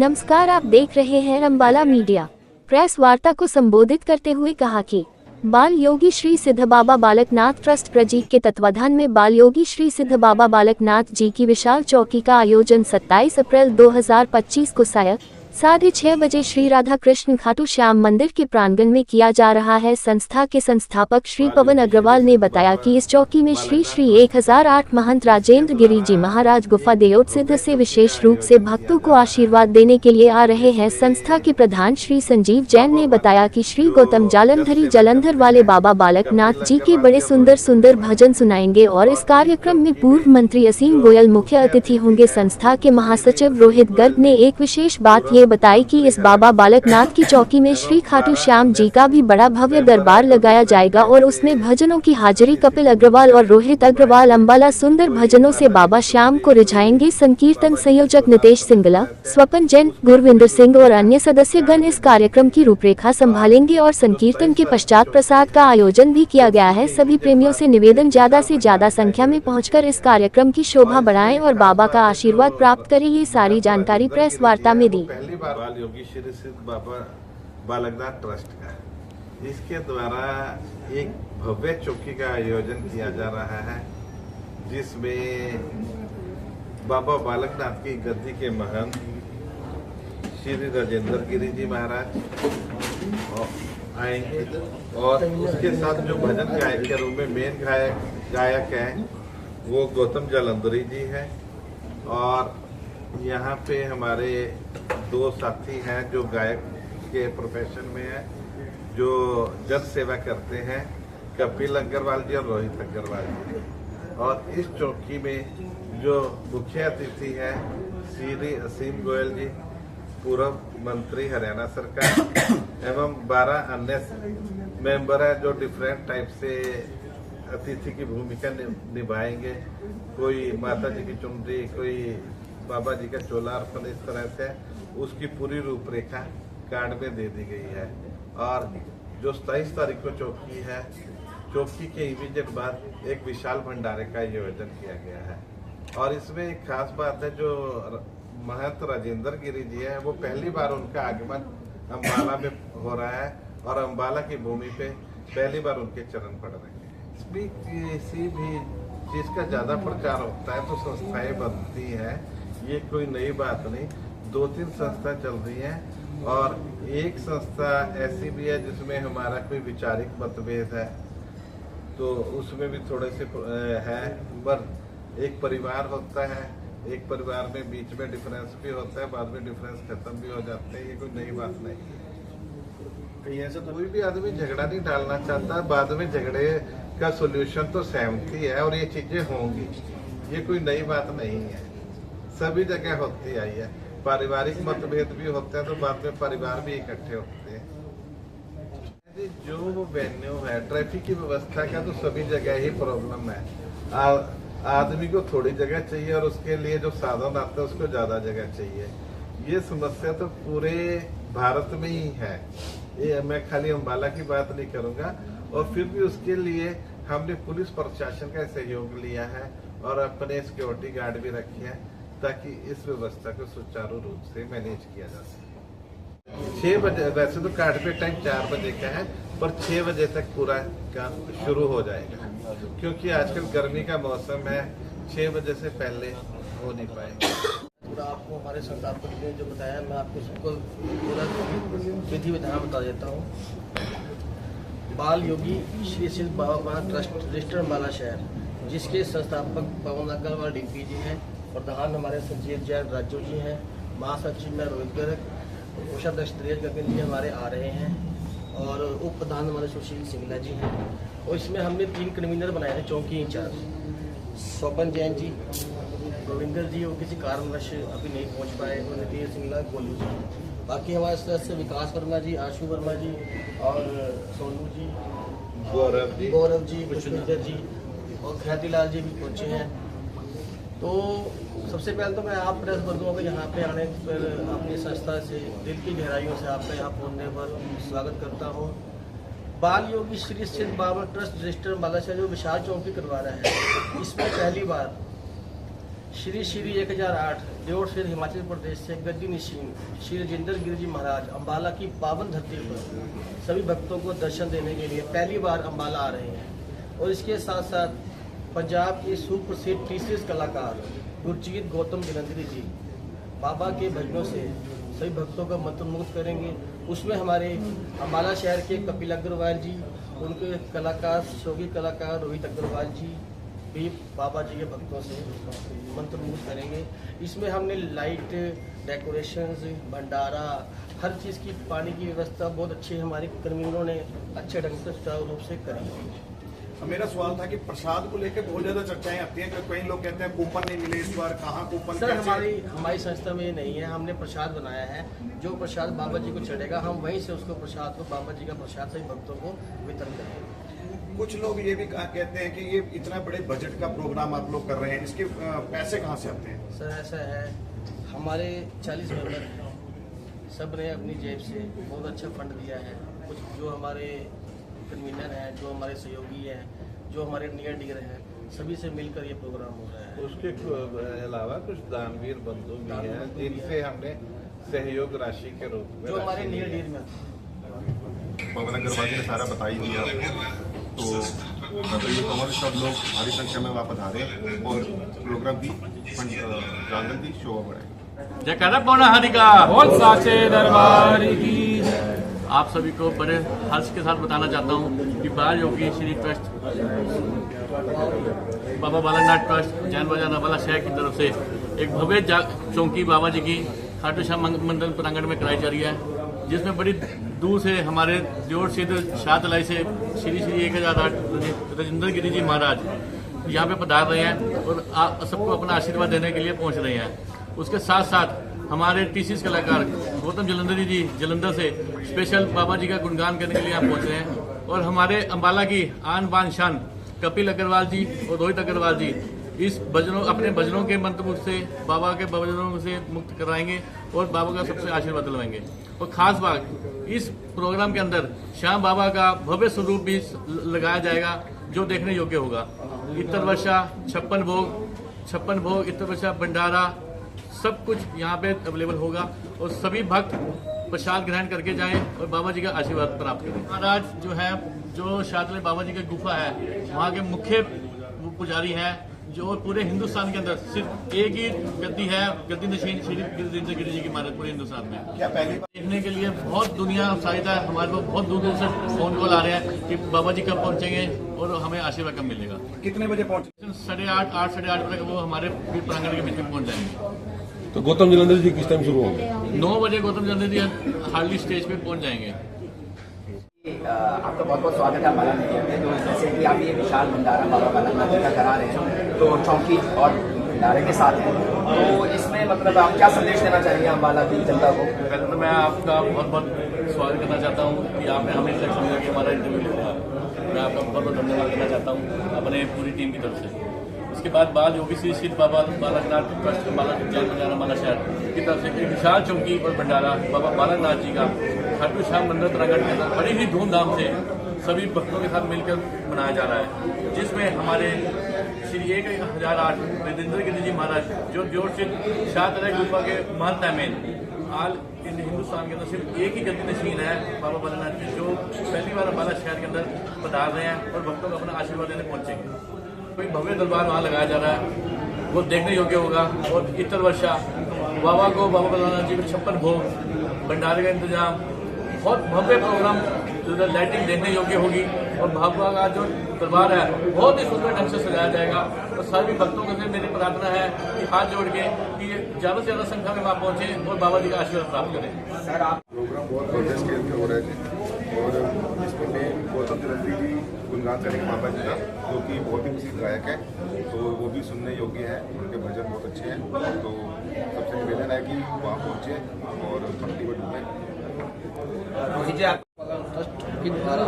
नमस्कार, आप देख रहे हैं अम्बाला मीडिया। प्रेस वार्ता को संबोधित करते हुए कहा कि बाल योगी श्री सिद्ध बाबा बालकनाथ ट्रस्ट प्रजीक के तत्वाधान में बाल योगी श्री सिद्ध बाबा बालकनाथ जी की विशाल चौकी का आयोजन 27 अप्रैल 2025 को सायं 6:30 बजे श्री राधा कृष्ण खाटू श्याम मंदिर के प्रांगण में किया जा रहा है। संस्था के संस्थापक श्री पवन अग्रवाल ने बताया कि इस चौकी में श्री 1008 महंत राजेंद्र गिरी जी महाराज गुफा देवोत्सिद्ध से विशेष रूप से भक्तों को आशीर्वाद देने के लिए आ रहे हैं। संस्था के प्रधान श्री संजीव जैन ने बताया कि श्री गौतम जालंधरी जलंधर वाले बाबा बालकनाथ जी के बड़े सुंदर सुंदर भजन सुनाएंगे और इस कार्यक्रम में पूर्व मंत्री असीम गोयल मुख्य अतिथि होंगे। संस्था के महासचिव रोहित गर्ग ने एक विशेष बात बताई कि इस बाबा बालकनाथ की चौकी में श्री खाटू श्याम जी का भी बड़ा भव्य दरबार लगाया जाएगा और उसमें भजनों की हाजिरी कपिल अग्रवाल और रोहित अग्रवाल अम्बाला सुंदर भजनों से बाबा श्याम को रिझाएंगे। संकीर्तन संयोजक नितेश सिंगला, स्वपन जैन, गुरविंदर सिंह और अन्य सदस्यगण इस कार्यक्रम की रूपरेखा संभालेंगे और संकीर्तन के पश्चात प्रसाद का आयोजन भी किया गया है। सभी प्रेमियों से निवेदन ज्यादा से ज्यादा संख्या में पहुंचकर इस कार्यक्रम की शोभा बढ़ाएं और बाबा का आशीर्वाद प्राप्त करें। ये सारी जानकारी प्रेस वार्ता में दी। बाल योगी श्री सिद्ध बाबा बालकनाथ ट्रस्ट का इसके द्वारा एक भव्य चौकी का आयोजन किया जा रहा है, जिसमें बाबा बालकनाथ की गद्दी के महंत श्री राजेंद्र गिरी जी महाराज आएंगे और उसके साथ जो भजन गायक के रूप में मेन गायक है वो गौतम जालंधरी जी है। और यहाँ पे हमारे दो साथी हैं जो गायक के प्रोफेशन में है, जो जन सेवा करते हैं, कपिल अग्रवाल जी और रोहित अग्रवाल जी। और इस चौकी में जो मुख्य अतिथि है श्री असीम गोयल जी, पूर्व मंत्री हरियाणा सरकार, एवं 12 अन्य मेंबर है जो डिफरेंट टाइप से अतिथि की भूमिका निभाएंगे। कोई माता जी की चुनरी, कोई बाबा जी का चोला अर्पण, इस तरह से उसकी पूरी रूपरेखा कार्ड में दे दी गई है। और जो 27 तारीख को चौकी है, चौकी के इमीडिएट बाद एक विशाल भंडारे का आयोजन किया गया है। और इसमें एक खास बात है, जो महंत राजेंद्र गिरी जी है वो पहली बार उनका आगमन अम्बाला में हो रहा है और अम्बाला की भूमि पे पहली बार उनके चरण पड़ रहे हैं। इसमें किसी भी चीज का ज्यादा प्रचार होता है तो संस्थाएं बनती हैं, ये कोई नई बात नहीं। 2-3 संस्था चल रही हैं और एक संस्था ऐसी भी है जिसमें हमारा कोई विचारिक मतभेद है, तो उसमें भी थोड़े से है। पर एक परिवार होता है, एक परिवार में बीच में डिफरेंस भी होता है, बाद में डिफरेंस खत्म भी हो जाते हैं, ये कोई नई बात नहीं है। कोई भी आदमी झगड़ा नहीं डालना चाहता, बाद में झगड़े का सोल्यूशन तो सहमति है और ये चीजें होंगी, ये कोई नई बात नहीं है, सभी जगह होती आई है। पारिवारिक मतभेद भी होते हैं तो बाद में परिवार भी इकट्ठे होते हैं। जो वेन्यू है, ट्रैफिक की व्यवस्था का तो सभी जगह ही प्रॉब्लम है। आदमी को थोड़ी जगह चाहिए और उसके लिए जो साधन आता है उसको ज्यादा जगह चाहिए। ये समस्या तो पूरे भारत में ही है, ये मैं खाली अम्बाला की बात नहीं करूंगा। और फिर भी उसके लिए हमने पुलिस प्रशासन का सहयोग लिया है और अपने सिक्योरिटी गार्ड भी रखे हैं ताकि इस व्यवस्था को सुचारू रूप से मैनेज किया जा सके। 6 बजे, वैसे तो कार्ड पे टाइम 4 बजे का है, पर 6 बजे तक पूरा काम शुरू हो जाएगा, क्योंकि आजकल गर्मी का मौसम है, 6 बजे से पहले हो नहीं पाएगा। पूरा आपको हमारे संस्थापक ने जो बताया, मैं आपको सबको पूरा विधि विधान बता देता हूँ। बाल योगी श्री सिद्ध बाबा ट्रस्ट रजिस्टर अम्बाला शहर, जिसके संस्थापक पवन अग्रवाल डीपी जी हैं, प्रधान हमारे संजीव जैन राजू जी हैं, महासचिव में रोहित गर्ग, कोषाध्यक्ष त्रियज गगन जी हमारे आ रहे हैं और उप प्रधान हमारे सुशील सिंगला जी हैं। और इसमें हमने 3 कन्वीनर बनाए हैं, चौकी इंचार्ज स्वपन जैन जी, गोविंदर जी, वो किसी कारणवश अभी नहीं पहुंच पाए, और नितेश सिंगला, गोलू जी। बाकी हमारे सदस्य विकास वर्मा जी, आशु वर्मा जी और सोनू जी, गौरव जी, पुष्पिंदर जी और ख्यातिलाल जी भी पहुंचे हैं। तो सबसे पहले तो मैं आप प्रेस बंधुओं को यहाँ पे आने पर अपनी संस्था से दिल की गहराइयों से आपका यहाँ पहुँचने पर स्वागत करता हूँ। बाल योगी श्री सिद्ध बाबा ट्रस्ट रजिस्टर अम्बाला से जो विशाल चौकी करवा रहा है, इसमें पहली बार श्री श्री 1008 देवड़ से हिमाचल प्रदेश से गद्दी निशीन श्री राजेंद्र गिरि जी महाराज अम्बाला की पावन धरती पर सभी भक्तों को दर्शन देने के लिए पहली बार अम्बाला आ रहे हैं। और इसके साथ साथ पंजाब के सुप्रसिद्ध टीसीएस कलाकार गुरजीत गौतम जलंधरी जी बाबा के भजनों से सभी भक्तों का मंत्रमुग्ध करेंगे। उसमें हमारे अम्बाला शहर के कपिल अग्रवाल जी, उनके कलाकार शौकी कलाकार रोहित अग्रवाल जी भी बाबा जी के भक्तों से मंत्रमुग्ध करेंगे। इसमें हमने लाइट डेकोरेशंस, भंडारा, हर चीज़ की पानी की व्यवस्था बहुत अच्छी हमारे कर्मियों ने अच्छे ढंग से सुचारू रूप से करी है। मेरा सवाल था कि प्रसाद को लेकर बहुत ज्यादा चर्चाएं आती हैं कि कई लोग कहते हैं कूपन नहीं मिले इस बार, कहाँ कूपन? सर हमारी संस्था में ये नहीं है। हमने प्रसाद बनाया है, जो प्रसाद बाबा जी को चढ़ेगा हम वहीं से उसको प्रसाद को बाबा जी का प्रसाद सभी भक्तों को वितरण करेंगे। कुछ लोग ये भी कहते हैं कि ये इतना बड़े बजट का प्रोग्राम आप लोग कर रहे हैं, इसके पैसे कहाँ से आते हैं? सर ऐसा है, हमारे 40 मेंबर हैं, सब ने अपनी जेब से बहुत अच्छा फंड दिया है। कुछ जो हमारे कन्वीनर हैं, जो हमारे सहयोगी हैं, जो हमारे नियर डियर हैं, सभी से मिलकर ये प्रोग्राम हो रहा है। उसके अलावा कुछ दानवीर बंधु भी हैं जिनसे हमने सहयोग राशि के रूप में जो हमारे नियर डियर में पवन अग्रवाल जी ने सारा बता ही दिया आपको, तो मैं तो ये कहूँगा कि सब लोग भारी संख्या में वापस आ रहे हैं और प्रोग्राम की प्रांगण की शोभा बढ़ाएं। जयकारा पौना हरि का बोल साचे दरबार की। आप सभी को बड़े हर्ष के साथ बताना चाहता हूँ कि बाल योगी श्री ट्रस्ट बाबा बालकनाथ ट्रस्ट जैन बाजार अम्बाला शहर की तरफ से एक भव्य चौकी बाबा जी की खाटू श्याम मंदिर प्रांगण में कराई जा रही है, जिसमें बड़ी दूर से हमारे देवड़ सिद्ध शाहतलाई से श्री श्री 1008 राजेंद्र गिरि जी महाराज यहाँ पे पधार रहे हैं और सबको अपना आशीर्वाद देने के लिए पहुँच रहे हैं। उसके साथ साथ हमारे टीसीएस कलाकार गौतम जलंधरी जी जलंधर से स्पेशल बाबा जी का गुणगान करने के लिए यहाँ पहुँच रहे हैं। और हमारे अम्बाला की आन बान शान कपिल अग्रवाल जी और रोहित अग्रवाल जी इस अपने भजनों के मंत्र से बाबा के भजनों से मुक्त कराएंगे और बाबा का सबसे आशीर्वाद दिलवाएंगे। और खास बात, इस प्रोग्राम के अंदर श्याम बाबा का भव्य स्वरूप भी लगाया जाएगा जो देखने योग्य होगा। इतर वर्षा 56 भोग इतर वर्षा भंडारा सब कुछ यहाँ पे अवेलेबल होगा और सभी भक्त प्रसाद ग्रहण करके जाएं और बाबा जी का आशीर्वाद प्राप्त करें। महाराज जो है, जो शाहतलाई बाबा जी की गुफा है, वहाँ के मुख्य पुजारी हैं, जो पूरे हिंदुस्तान के अंदर सिर्फ एक ही गद्दी है, गद्दी नशीन श्री राजेंद्र गिरि जी की महाराज पूरे हिंदुस्तान में। क्या पहले देखने के लिए बहुत दुनिया उत्साहित है। हमारे को बहुत दूर दूर से फोन कॉल आ रहे हैं कि बाबा जी कब पहुंचेंगे और हमें आशीर्वाद कब मिलेगा। कितने बजे पहुंचे? 8:30 बजे वो हमारे प्रांगण के बीच में पहुंच जाएंगे। तो गौतम जलंधर जी किस टाइम शुरू होंगे? 9 बजे गौतम जलंधर जी हार्डली स्टेज पे पहुंच जाएंगे। आपका बहुत बहुत स्वागत है अम्बाला मीडिया में। तो जैसे कि आप ये विशाल भंडारा बाबा बालकनाथ जी का करा रहे हैं, तो चौकी और भंडारे के साथ हैं, तो इसमें मतलब आप क्या संदेश देना चाहेंगे अम्बाला की जनता को? पहले तो मैं आपका बहुत बहुत स्वागत करना चाहता हूँ कि आपने हमें समझा कि हमारा इंटरव्यू लिया। मैं आपका बहुत बहुत धन्यवाद करना चाहता हूँ अपने पूरी टीम की तरफ से। उसके बाद बाल योगी श्री श्री बाबा बालकनाथ ट्रस्ट अम्बाला जैन बाजार अम्बाला शहर की तरफ से एक विशाल चौकी और भंडारा बाबा बालकनाथ जी का खाटू श्याम मंदिर प्रांगण के अंदर बड़ी ही धूमधाम से सभी भक्तों के साथ मिलकर मनाया जा रहा है, जिसमें हमारे श्री 1008 राजेंद्र गिरि जी महाराज जो देवड़ सिद्ध शाहतलाई गुफा के महंत है मेन आल हिंदुस्तान के अंदर सिर्फ एक ही गद्दी नशीन है बाबा बालकनाथ जी, जो पहली बार अम्बाला शहर के अंदर पधार रहे हैं और भक्तों को अपना आशीर्वाद देने पहुंचेंगे। कोई भव्य दरबार वहाँ लगाया जा रहा है, वो देखने योग्य होगा। और इतर वर्षा बाबा को बाबा बालकनाथ जी को 56 भोग भंडारे का इंतजाम, बहुत भव्य प्रोग्राम, लाइटिंग देखने योग्य होगी। और बाबा का जो दरबार है बहुत ही सुंदर ढंग से सजाया जाएगा। और सभी भक्तों से मेरी प्रार्थना है कि हाथ जोड़ के कि ज़्यादा से ज़्यादा संख्या में वहाँ पहुँचे और बाबा जी का आशीर्वाद प्राप्त करें। सर आप प्रोग्राम बहुत बड़े स्केल पे हो रहे थे और इसमें मेन गौतम जलंधरी जी गुणगान करेंगे बाबा जी का, जो कि बहुत ही प्रसिद्ध गायक है, तो वो भी सुनने योग्य है, उनके भजन बहुत अच्छे हैं। तो सबसे निवेदन है कि वहाँ पहुँचे और भक्ति में डूबें। रोहित जी, आप ट्रस्ट के द्वारा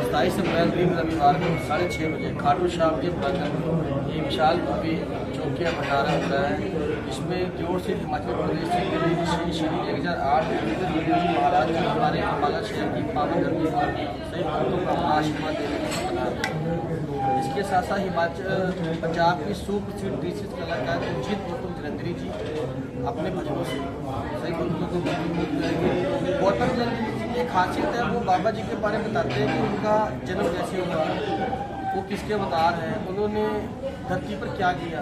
27 अप्रैल दिन रविवार को 6:30 बजे खाटू श्याम के प्रांगण में ये विशाल भव्य चौकिया भंडारा हो रहा है। इसमें देवड़ सिद्ध हिमाचल प्रदेश से श्री श्री 1008 राजेंद्र गिरि जी महाराज जी हमारे अम्बाला शहर की पावन धरती पर सही भक्तों का आशीर्वाद देने के लिए बना रहे हैं। इसके साथ साथ हिमाचल पंजाब की सुप्रसिद्ध देसी कलाकार रंजीत गौतम जलंधरी जी अपने भजनों से सही भक्तों को मुक्त करेंगे। गौतम जलंधरी जी की खासियत है, वो बाबा जी के बारे में बताते हैं कि उनका जन्म कैसे हुआ, वो किसके अवतार हैं, उन्होंने धरती पर क्या किया।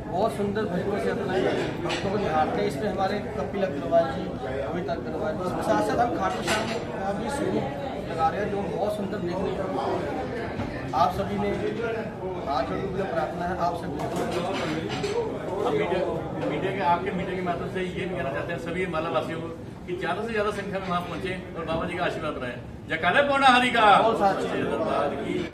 बहुत सुंदर भजनों से अपने भक्तों को निहारते हैं। इसमें हमारे कपिल अग्रवाल जी, अमित अग्रवाल जी, इसके साथ साथ हम खाटू श्याम का भी स्वरूप लगा रहे हैं जो बहुत सुंदर देखने को। आप सभी ने हाथ जोड़ के प्रार्थना है, आप सभी हम मीडिया के आपके मीडिया के माध्यम से ये कहना चाहते हैं सभी माला वासियों को कि ज्यादा से ज्यादा संख्या में वहाँ पहुंचे और बाबा जी का आशीर्वाद बनाए। जयकारा पौना हरि का।